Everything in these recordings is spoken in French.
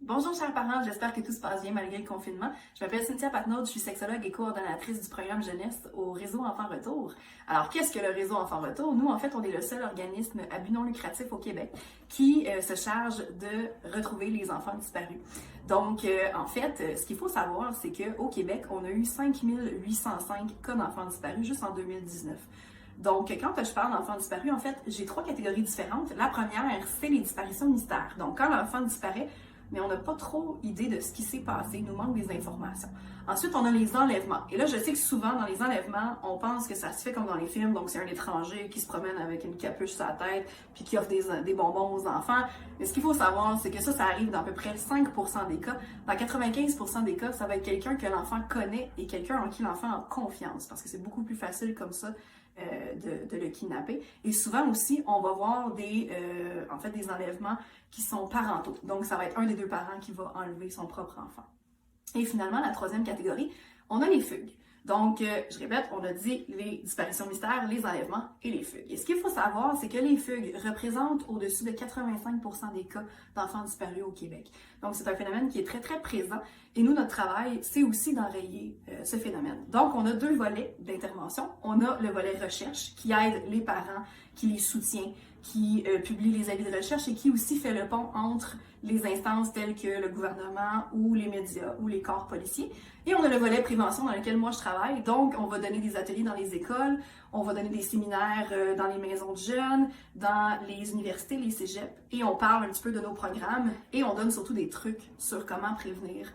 Bonjour chers parents, j'espère que tout se passe bien malgré le confinement. Je m'appelle Cynthia Patnaud, je suis sexologue et coordonnatrice du programme jeunesse au Réseau Enfants Retour. Alors qu'est-ce que le Réseau Enfants Retour? Nous, en fait, on est le seul organisme à but non lucratif au Québec qui se charge de retrouver les enfants disparus. Donc, en fait, ce qu'il faut savoir, c'est qu'au Québec, on a eu 5805 cas d'enfants disparus juste en 2019. Donc, quand je parle d'enfants disparus, en fait, j'ai trois catégories différentes. La première, c'est les disparitions mystères. Donc, quand l'enfant disparaît, mais on n'a pas trop idée de ce qui s'est passé, il nous manque des informations. Ensuite, on a les enlèvements. Et là, je sais que souvent, dans les enlèvements, on pense que ça se fait comme dans les films, donc c'est un étranger qui se promène avec une capuche sur la tête, puis qui offre des bonbons aux enfants. Mais ce qu'il faut savoir, c'est que ça arrive dans à peu près 5% des cas. Dans 95% des cas, ça va être quelqu'un que l'enfant connaît et quelqu'un en qui l'enfant a confiance, parce que c'est beaucoup plus facile comme ça de le kidnapper. Et souvent aussi, on va voir des enlèvements qui sont parentaux. Donc, ça va être un des deux parents qui va enlever son propre enfant. Et finalement, la troisième catégorie, on a les fugues. Donc, je répète, on a dit les disparitions mystères, les enlèvements et les fugues. Et ce qu'il faut savoir, c'est que les fugues représentent au-dessus de 85% des cas d'enfants disparus au Québec. Donc, c'est un phénomène qui est très, très présent. Et nous, notre travail, c'est aussi d'enrayer ce phénomène. Donc, on a deux volets d'intervention. On a le volet recherche qui aide les parents, qui les soutient, qui publie les avis de recherche et qui aussi fait le pont entre les instances telles que le gouvernement ou les médias ou les corps policiers. Et on a le volet prévention dans lequel moi je travaille. Donc, on va donner des ateliers dans les écoles, on va donner des séminaires dans les maisons de jeunes, dans les universités, les cégeps, et on parle un petit peu de nos programmes et on donne surtout des trucs sur comment prévenir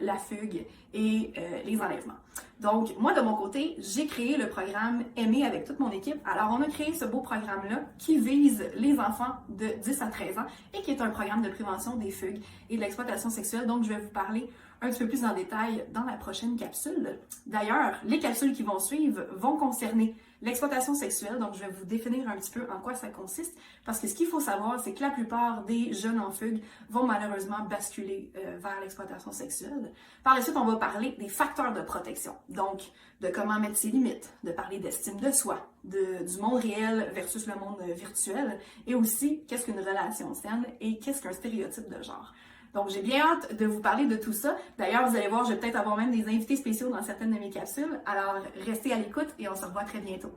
la fugue et les enlèvements. Donc, moi, de mon côté, j'ai créé le programme Aimer avec toute mon équipe. Alors, on a créé ce beau programme-là qui vise les enfants de 10 à 13 ans et qui est un programme de prévention des fugues et de l'exploitation sexuelle. Donc, je vais vous parler un petit peu plus en détail dans la prochaine capsule. D'ailleurs, les capsules qui vont suivre vont concerner l'exploitation sexuelle, donc je vais vous définir un petit peu en quoi ça consiste, parce que ce qu'il faut savoir, c'est que la plupart des jeunes en fugue vont malheureusement basculer vers l'exploitation sexuelle. Par la suite, on va parler des facteurs de protection, donc de comment mettre ses limites, de parler d'estime de soi, du monde réel versus le monde virtuel, et aussi qu'est-ce qu'une relation saine et qu'est-ce qu'un stéréotype de genre. Donc, j'ai bien hâte de vous parler de tout ça. D'ailleurs, vous allez voir, je vais peut-être avoir même des invités spéciaux dans certaines de mes capsules. Alors, restez à l'écoute et on se revoit très bientôt.